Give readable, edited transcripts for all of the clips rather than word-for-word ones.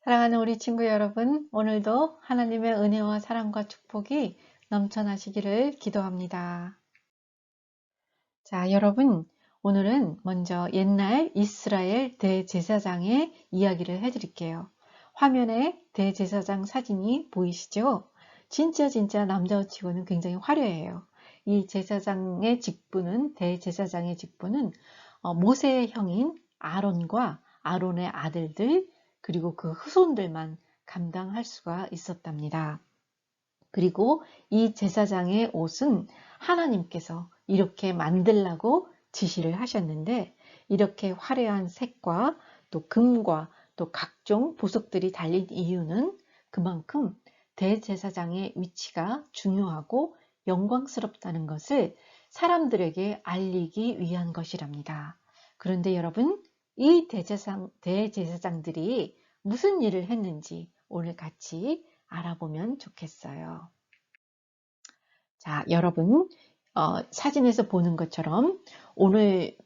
사랑하는 우리 친구 여러분, 오늘도 하나님의 은혜와 사랑과 축복이 넘쳐나시기를 기도합니다. 자, 여러분, 오늘은 먼저 옛날 이스라엘 대제사장의 이야기를 해드릴게요. 화면에 대제사장 사진이 보이시죠? 진짜 남자치고는 굉장히 화려해요. 이 제사장의 직분은, 대제사장의 직분은 모세의 형인 아론과 아론의 아들들, 그리고 그 후손들만 감당할 수가 있었답니다. 그리고 이 제사장의 옷은 하나님께서 이렇게 만들라고 지시를 하셨는데, 이렇게 화려한 색과 또 금과 또 각종 보석들이 달린 이유는 그만큼 대제사장의 위치가 중요하고 영광스럽다는 것을 사람들에게 알리기 위한 것이랍니다. 그런데 여러분, 이 대제사장들이 무슨 일을 했는지 오늘 같이 알아보면 좋겠어요. 자, 여러분, 사진에서 보는 것처럼 오늘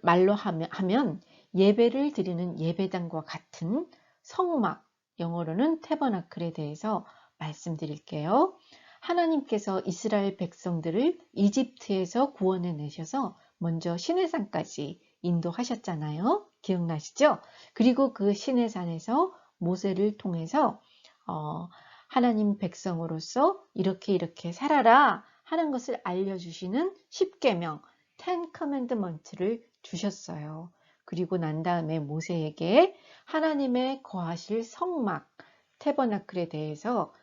말로 하면 예배를 드리는 예배당과 같은 성막, 영어로는 태버나클에 대해서 말씀드릴게요. 하나님께서 이스라엘 백성들을 이집트에서 구원해 내셔서 먼저 시내산까지 인도하셨잖아요. 기억나시죠? 그리고 그 시내산에서 모세를 통해서 하나님 백성으로서 이렇게 살아라 하는 것을 알려주시는 10계명, 10 commandments를 주셨어요. 그리고 난 다음에 모세에게 하나님의 거하실 성막, 태버나클에 대해서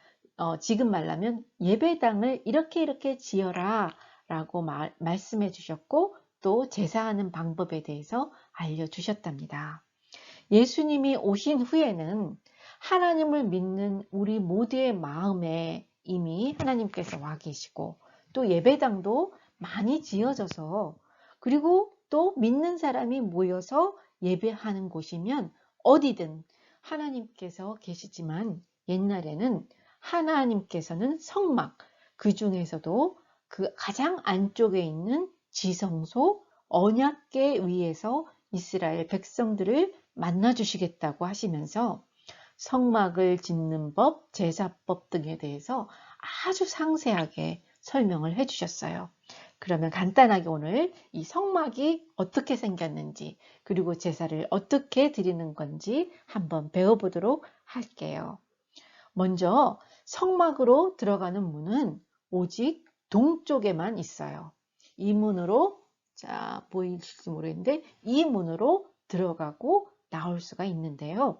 지금 말하면 예배당을 이렇게 지어라 라고 말씀해 주셨고, 또 제사하는 방법에 대해서 알려주셨답니다. 예수님이 오신 후에는 하나님을 믿는 우리 모두의 마음에 이미 하나님께서 와 계시고, 또 예배당도 많이 지어져서, 그리고 또 믿는 사람이 모여서 예배하는 곳이면 어디든 하나님께서 계시지만, 옛날에는 하나님께서는 성막, 그 중에서도 그 가장 안쪽에 있는 지성소, 언약궤 위에서 이스라엘 백성들을 만나 주시겠다고 하시면서 성막을 짓는 법, 제사법 등에 대해서 아주 상세하게 설명을 해 주셨어요. 그러면 간단하게 오늘 이 성막이 어떻게 생겼는지, 그리고 제사를 어떻게 드리는 건지 한번 배워보도록 할게요. 먼저 성막으로 들어가는 문은 오직 동쪽에만 있어요. 이 문으로, 자, 보이실지 모르겠는데 이 문으로 들어가고 나올 수가 있는데요.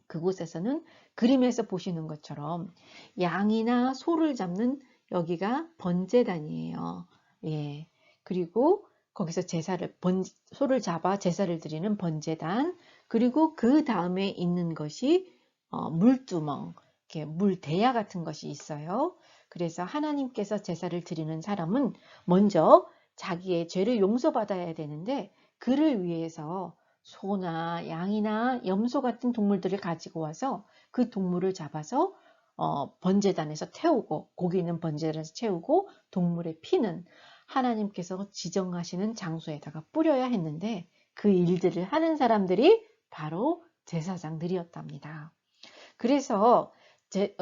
그곳에서는 그림에서 보시는 것처럼 양이나 소를 잡는, 여기가 번제단이에요. 예. 그리고 거기서 소를 잡아 제사를 드리는 번제단, 그리고 그 다음에 있는 것이 물두멍, 이렇게 물대야 같은 것이 있어요. 그래서 하나님께서 제사를 드리는 사람은 먼저 자기의 죄를 용서받아야 되는데, 그를 위해서 소나 양이나 염소 같은 동물들을 가지고 와서 그 동물을 잡아서 번제단에서 태우고, 고기는 번제단에서 채우고, 동물의 피는 하나님께서 지정하시는 장소에다가 뿌려야 했는데, 그 일들을 하는 사람들이 바로 제사장들이었답니다. 그래서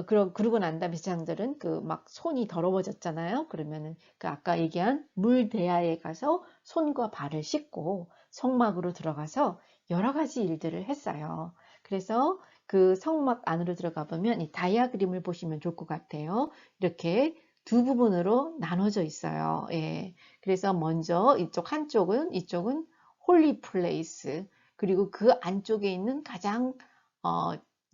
그러고 난 다음에 제사장들은 그 막 손이 더러워졌잖아요. 그러면은 그 아까 얘기한 물대야에 가서 손과 발을 씻고 성막으로 들어가서 여러 가지 일들을 했어요. 그래서 그 성막 안으로 들어가 보면 이 다이아 그림을 보시면 좋을 것 같아요. 이렇게 두 부분으로 나눠져 있어요. 예. 그래서 먼저 이쪽은 홀리 플레이스, 그리고 그 안쪽에 있는 가장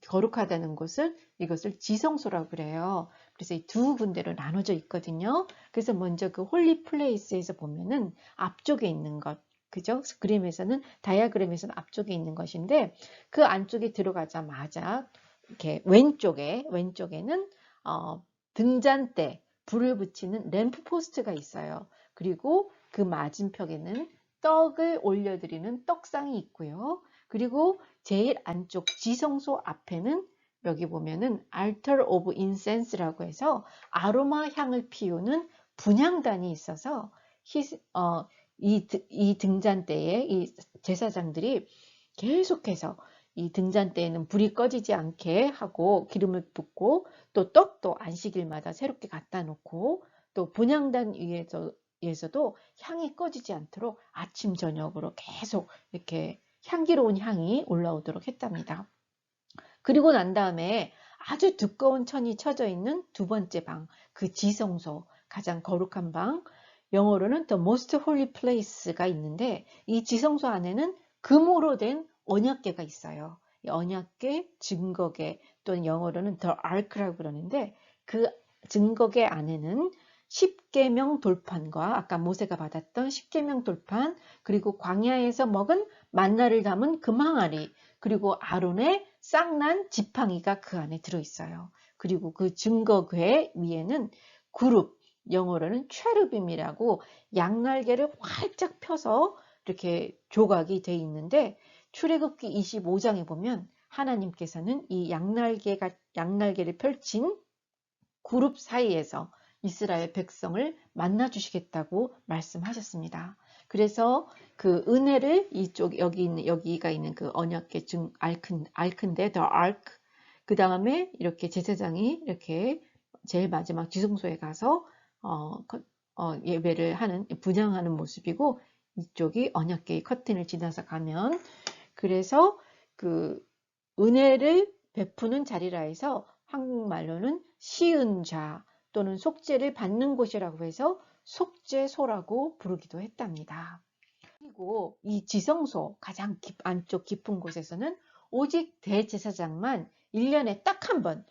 거룩하다는 곳을, 이것을 지성소라고 그래요. 그래서 이 두 군데로 나눠져 있거든요. 그래서 먼저 그 홀리 플레이스에서 보면은 앞쪽에 있는 것, 그죠? 그림에서는, 다이아그램에서는 앞쪽에 있는 것인데, 그 안쪽에 들어가자마자 이렇게 왼쪽에는 등잔대, 불을 붙이는 램프 포스트가 있어요. 그리고 그 맞은편에는 떡을 올려드리는 떡상이 있고요. 그리고 제일 안쪽 지성소 앞에는 여기 보면은 Altar of Incense라고 해서 아로마 향을 피우는 분향단이 있어서 이 등잔대에 이 제사장들이 계속해서 이 등잔대에는 불이 꺼지지 않게 하고 기름을 붓고 또 떡도 안식일마다 새롭게 갖다 놓고 또 분향단 위에서도 향이 꺼지지 않도록 아침 저녁으로 계속 이렇게 향기로운 향이 올라오도록 했답니다. 그리고 난 다음에 아주 두꺼운 천이 쳐져 있는 두 번째 방, 그 지성소, 가장 거룩한 방, 영어로는 The Most Holy Place가 있는데 이 지성소 안에는 금으로 된 언약궤가 있어요. 이 언약궤, 증거궤 또는 영어로는 The Ark라고 그러는데 그 증거궤 안에는 십계명 돌판과 아까 모세가 받았던 십계명 돌판 그리고 광야에서 먹은 만나를 담은 금항아리 그리고 아론의 쌍난 지팡이가 그 안에 들어있어요. 그리고 그 증거궤 위에는 그룹, 영어로는 체르빔이라고 양날개를 활짝 펴서 이렇게 조각이 돼 있는데 출애굽기 25장에 보면 하나님께서는 이 양날개를 펼친 그룹 사이에서 이스라엘 백성을 만나 주시겠다고 말씀하셨습니다. 그래서 그 은혜를 여기가 있는 그 언약궤 알크인데 the ark 그 다음에 이렇게 제사장이 이렇게 제일 마지막 지성소에 가서 예배를 하는 분향하는 모습이고 이쪽이 언약궤의 커튼을 지나서 가면 그래서 그 은혜를 베푸는 자리라 해서 한국말로는 시은좌 또는 속죄를 받는 곳이라고 해서 속죄소라고 부르기도 했답니다. 그리고 이 지성소 가장 안쪽 깊은 곳에서는 오직 대제사장만 1년에 딱 한 번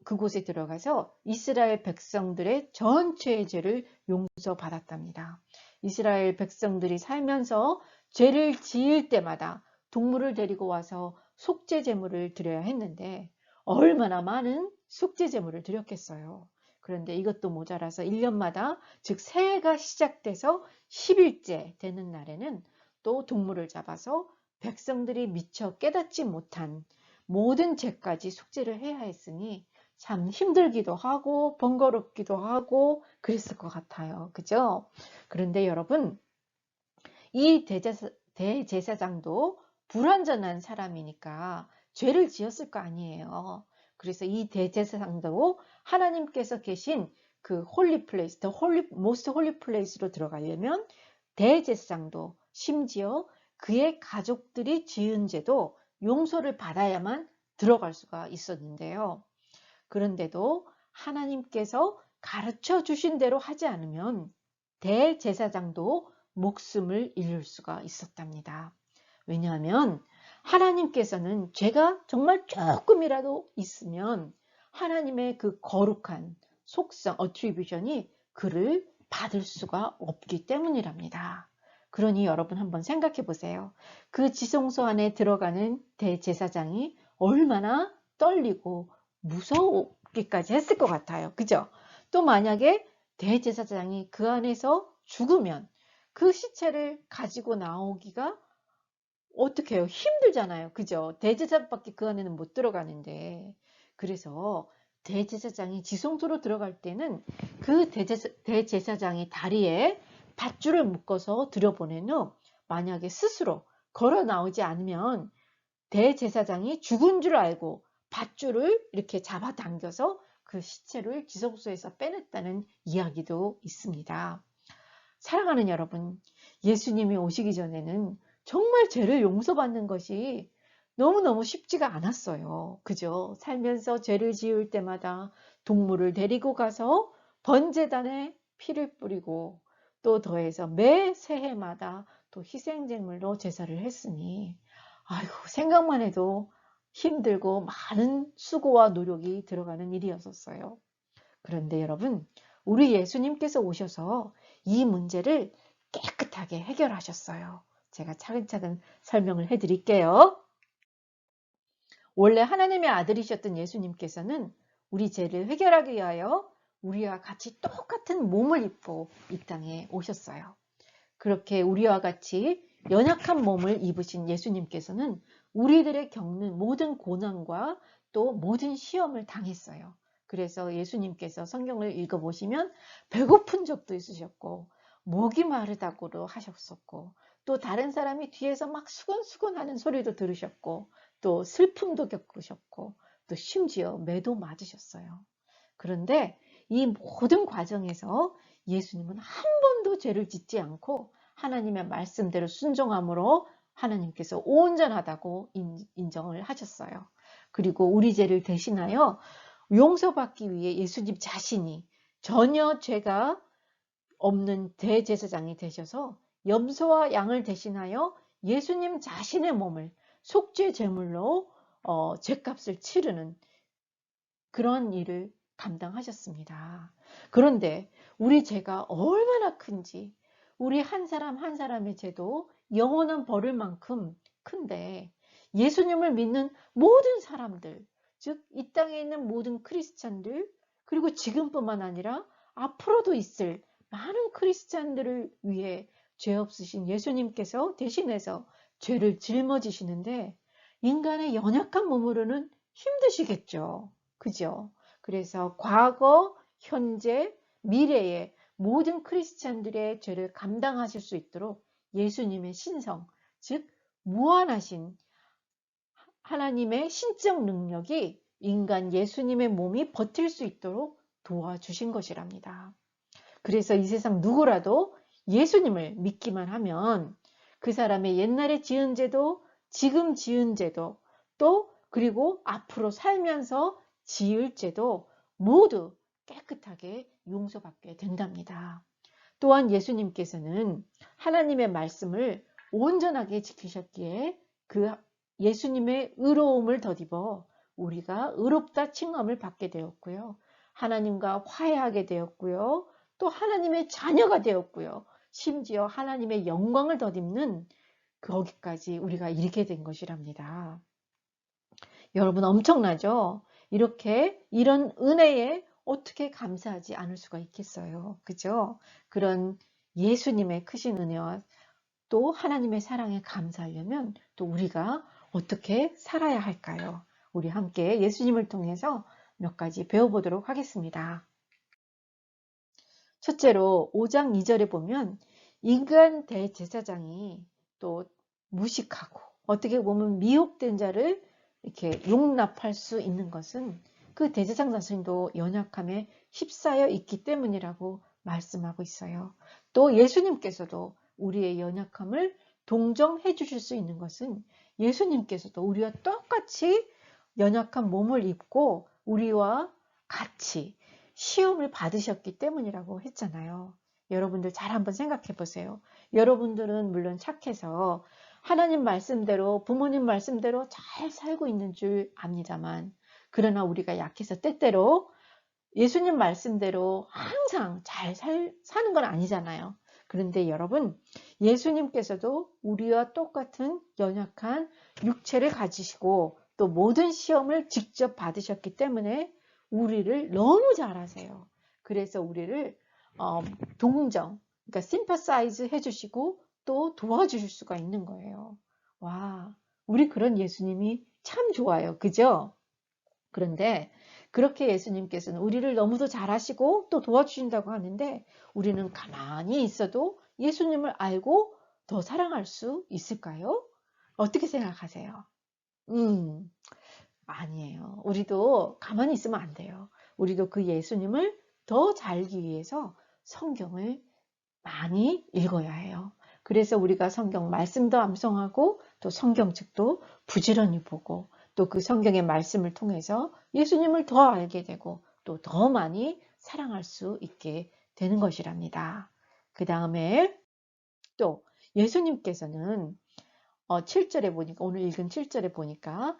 그곳에 들어가서 이스라엘 백성들의 전체의 죄를 용서받았답니다. 이스라엘 백성들이 살면서 죄를 지을 때마다 동물을 데리고 와서 속죄 제물을 드려야 했는데 얼마나 많은 속죄 제물을 드렸겠어요. 그런데 이것도 모자라서 1년마다 즉 새해가 시작돼서 10일째 되는 날에는 또 동물을 잡아서 백성들이 미처 깨닫지 못한 모든 죄까지 속죄를 해야 했으니 참 힘들기도 하고 번거롭기도 하고 그랬을 것 같아요. 그죠? 그런데 여러분 이 대제사장도 불완전한 사람이니까 죄를 지었을 거 아니에요. 그래서 이 대제사장도 하나님께서 계신 그 홀리 플레이스, most holy place로 들어가려면 대제사장도 심지어 그의 가족들이 지은 죄도 용서를 받아야만 들어갈 수가 있었는데요. 그런데도 하나님께서 가르쳐 주신 대로 하지 않으면 대제사장도 목숨을 잃을 수가 있었답니다. 왜냐하면 하나님께서는 죄가 정말 조금이라도 있으면 하나님의 그 거룩한 속성, attribution이 그를 받을 수가 없기 때문이랍니다. 그러니 여러분 한번 생각해 보세요. 그 지성소 안에 들어가는 대제사장이 얼마나 떨리고 무서우기까지 했을 것 같아요. 그죠? 또 만약에 대제사장이 그 안에서 죽으면 그 시체를 가지고 나오기가 어떻게 해요? 힘들잖아요. 그죠? 대제사장밖에 그 안에는 못 들어가는데. 그래서 대제사장이 지성소로 들어갈 때는 그 대제사장이 다리에 밧줄을 묶어서 들여보낸 후 만약에 스스로 걸어 나오지 않으면 대제사장이 죽은 줄 알고 밧줄을 이렇게 잡아당겨서 그 시체를 지성소에서 빼냈다는 이야기도 있습니다. 사랑하는 여러분, 예수님이 오시기 전에는 정말 죄를 용서받는 것이 너무너무 쉽지가 않았어요. 그죠? 살면서 죄를 지을 때마다 동물을 데리고 가서 번제단에 피를 뿌리고 또 더해서 매 새해마다 또 희생제물로 제사를 했으니 아이고 생각만 해도 힘들고 많은 수고와 노력이 들어가는 일이었었어요. 그런데 여러분, 우리 예수님께서 오셔서 이 문제를 깨끗하게 해결하셨어요. 제가 차근차근 설명을 해드릴게요. 원래 하나님의 아들이셨던 예수님께서는 우리 죄를 해결하기 위하여 우리와 같이 똑같은 몸을 입고 이 땅에 오셨어요. 그렇게 우리와 같이 연약한 몸을 입으신 예수님께서는 우리들의 겪는 모든 고난과 또 모든 시험을 당했어요. 그래서 예수님께서 성경을 읽어보시면 배고픈 적도 있으셨고 목이 마르다고도 하셨었고 또 다른 사람이 뒤에서 막 수근수근 하는 소리도 들으셨고 또 슬픔도 겪으셨고 또 심지어 매도 맞으셨어요. 그런데 이 모든 과정에서 예수님은 한 번도 죄를 짓지 않고 하나님의 말씀대로 순종함으로 하나님께서 온전하다고 인정을 하셨어요. 그리고 우리 죄를 대신하여 용서받기 위해 예수님 자신이 전혀 죄가 없는 대제사장이 되셔서 염소와 양을 대신하여 예수님 자신의 몸을 속죄 제물로 죄값을 치르는 그런 일을 감당하셨습니다. 그런데 우리 죄가 얼마나 큰지, 우리 한 사람 한 사람의 죄도 영원한 벌을 만큼 큰데 예수님을 믿는 모든 사람들, 즉 이 땅에 있는 모든 크리스찬들, 그리고 지금뿐만 아니라 앞으로도 있을 많은 크리스찬들을 위해 죄 없으신 예수님께서 대신해서 죄를 짊어지시는데 인간의 연약한 몸으로는 힘드시겠죠. 그죠? 그래서 과거, 현재, 미래의 모든 크리스찬들의 죄를 감당하실 수 있도록 예수님의 신성, 즉 무한하신 하나님의 신적 능력이 인간 예수님의 몸이 버틸 수 있도록 도와주신 것이랍니다. 그래서 이 세상 누구라도 예수님을 믿기만 하면 그 사람의 옛날에 지은 죄도 지금 지은 죄도 또 그리고 앞으로 살면서 지을 죄도 모두 깨끗하게 용서받게 된답니다. 또한 예수님께서는 하나님의 말씀을 온전하게 지키셨기에 그 예수님의 의로움을 덧입어 우리가 의롭다 칭함을 받게 되었고요. 하나님과 화해하게 되었고요. 또 하나님의 자녀가 되었고요. 심지어 하나님의 영광을 덧입는 거기까지 우리가 이르게 된 것이랍니다. 여러분 엄청나죠? 이런 은혜에 어떻게 감사하지 않을 수가 있겠어요. 그죠? 그런 예수님의 크신 은혜와 또 하나님의 사랑에 감사하려면 또 우리가 어떻게 살아야 할까요? 우리 함께 예수님을 통해서 몇 가지 배워보도록 하겠습니다. 첫째로 5장 2절에 보면 인간 대제사장이 또 무식하고 어떻게 보면 미혹된 자를 이렇게 용납할 수 있는 것은 그 대제사장 자신도 연약함에 휩싸여 있기 때문이라고 말씀하고 있어요. 또 예수님께서도 우리의 연약함을 동정해 주실 수 있는 것은 예수님께서도 우리와 똑같이 연약한 몸을 입고 우리와 같이 시험을 받으셨기 때문이라고 했잖아요. 여러분들 잘 한번 생각해 보세요. 여러분들은 물론 착해서 하나님 말씀대로 부모님 말씀대로 잘 살고 있는 줄 압니다만 그러나 우리가 약해서 때때로 예수님 말씀대로 항상 잘 사는 건 아니잖아요. 그런데 여러분 예수님께서도 우리와 똑같은 연약한 육체를 가지시고 또 모든 시험을 직접 받으셨기 때문에 우리를 너무 잘 아세요. 그래서 우리를 동정, 그러니까 sympathize 해주시고 또 도와주실 수가 있는 거예요. 와, 우리 그런 예수님이 참 좋아요. 그죠? 그런데 그렇게 예수님께서는 우리를 너무도 잘하시고 또 도와주신다고 하는데 우리는 가만히 있어도 예수님을 알고 더 사랑할 수 있을까요? 어떻게 생각하세요? 아니에요. 우리도 가만히 있으면 안 돼요. 우리도 그 예수님을 더 잘 알기 위해서 성경을 많이 읽어야 해요. 그래서 우리가 성경 말씀도 암송하고 또 성경책도 부지런히 보고 또 그 성경의 말씀을 통해서 예수님을 더 알게 되고 또 더 많이 사랑할 수 있게 되는 것이랍니다. 그 다음에 또 예수님께서는 7절에 보니까 오늘 읽은 7절에 보니까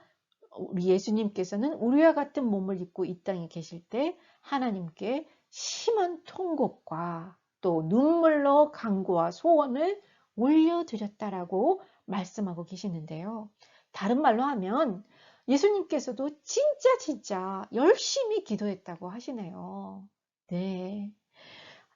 우리 예수님께서는 우리와 같은 몸을 입고 이 땅에 계실 때 하나님께 심한 통곡과 또 눈물로 간구와 소원을 올려드렸다라고 말씀하고 계시는데요. 다른 말로 하면 예수님께서도 진짜 열심히 기도했다고 하시네요. 네.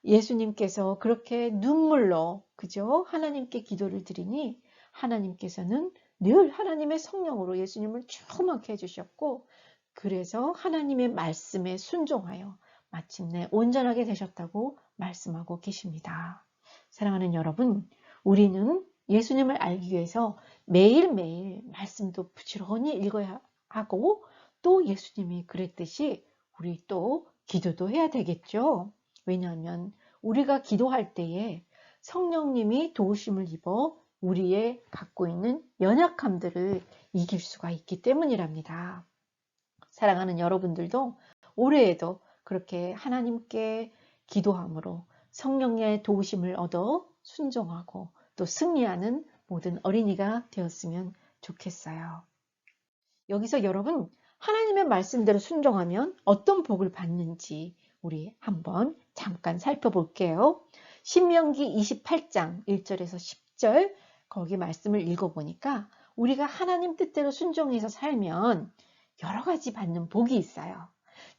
예수님께서 그렇게 눈물로 그죠? 하나님께 기도를 드리니 하나님께서는 늘 하나님의 성령으로 예수님을 충만케 해주셨고 그래서 하나님의 말씀에 순종하여 마침내 온전하게 되셨다고 말씀하고 계십니다. 사랑하는 여러분, 우리는 예수님을 알기 위해서 매일매일 말씀도 부지런히 읽어야 하고 또 예수님이 그랬듯이 우리 또 기도도 해야 되겠죠. 왜냐하면 우리가 기도할 때에 성령님이 도우심을 입어 우리의 갖고 있는 연약함들을 이길 수가 있기 때문이랍니다. 사랑하는 여러분들도 올해에도 그렇게 하나님께 기도함으로 성령의 도우심을 얻어 순종하고 또 승리하는 모든 어린이가 되었으면 좋겠어요. 여기서 여러분, 하나님의 말씀대로 순종하면 어떤 복을 받는지 우리 한번 잠깐 살펴볼게요. 신명기 28장 1절에서 10절 거기 말씀을 읽어보니까 우리가 하나님 뜻대로 순종해서 살면 여러 가지 받는 복이 있어요.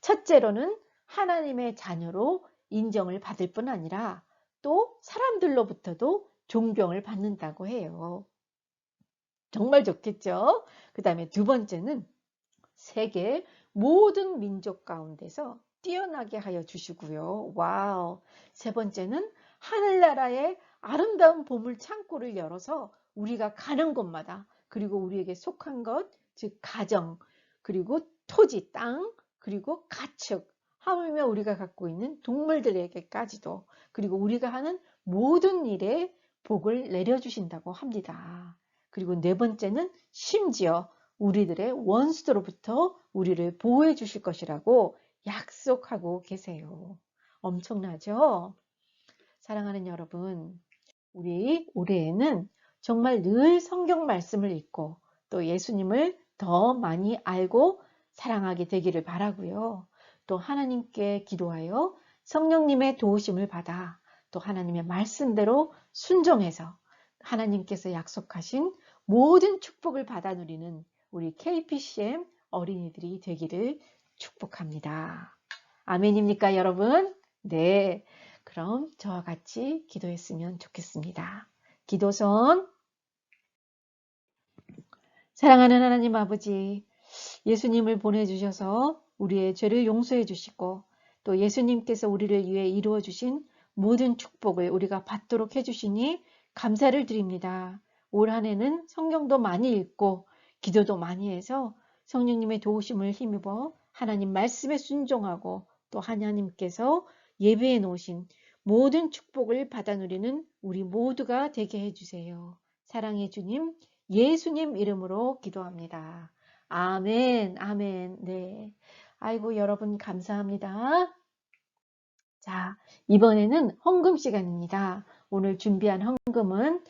첫째로는 하나님의 자녀로 인정을 받을 뿐 아니라 또 사람들로부터도 존경을 받는다고 해요. 정말 좋겠죠? 그 다음에 두 번째는 세계 모든 민족 가운데서 뛰어나게 하여 주시고요. 와우. 세 번째는 하늘나라의 아름다운 보물 창고를 열어서 우리가 가는 곳마다 그리고 우리에게 속한 것, 즉 가정, 그리고 토지, 땅, 그리고 가축, 하물며 우리가 갖고 있는 동물들에게까지도 그리고 우리가 하는 모든 일에 복을 내려주신다고 합니다. 그리고 네 번째는 심지어 우리들의 원수들로부터 우리를 보호해 주실 것이라고 약속하고 계세요. 엄청나죠? 사랑하는 여러분, 우리 올해에는 정말 늘 성경 말씀을 읽고 또 예수님을 더 많이 알고 사랑하게 되기를 바라고요. 또 하나님께 기도하여 성령님의 도우심을 받아 또 하나님의 말씀대로 순종해서 하나님께서 약속하신 모든 축복을 받아 누리는 우리 KPCM 어린이들이 되기를 축복합니다. 아멘입니까, 여러분? 네. 그럼 저와 같이 기도했으면 좋겠습니다. 기도선. 사랑하는 하나님 아버지, 예수님을 보내주셔서 우리의 죄를 용서해 주시고 또 예수님께서 우리를 위해 이루어 주신 모든 축복을 우리가 받도록 해주시니 감사를 드립니다. 올 한 해는 성경도 많이 읽고 기도도 많이 해서 성령님의 도우심을 힘입어 하나님 말씀에 순종하고 또 하나님께서 예배해 놓으신 모든 축복을 받아 누리는 우리 모두가 되게 해주세요. 사랑의 주님, 예수님 이름으로 기도합니다. 아멘, 아멘. 네. 아이고, 여러분, 감사합니다. 자, 이번에는 헌금 시간입니다. 오늘 준비한 헌금은,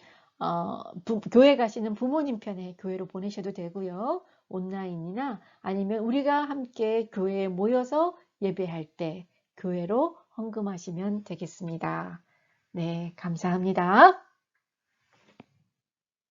교회 가시는 부모님 편에 교회로 보내셔도 되고요. 온라인이나 아니면 우리가 함께 교회에 모여서 예배할 때 교회로 헌금하시면 되겠습니다. 네, 감사합니다.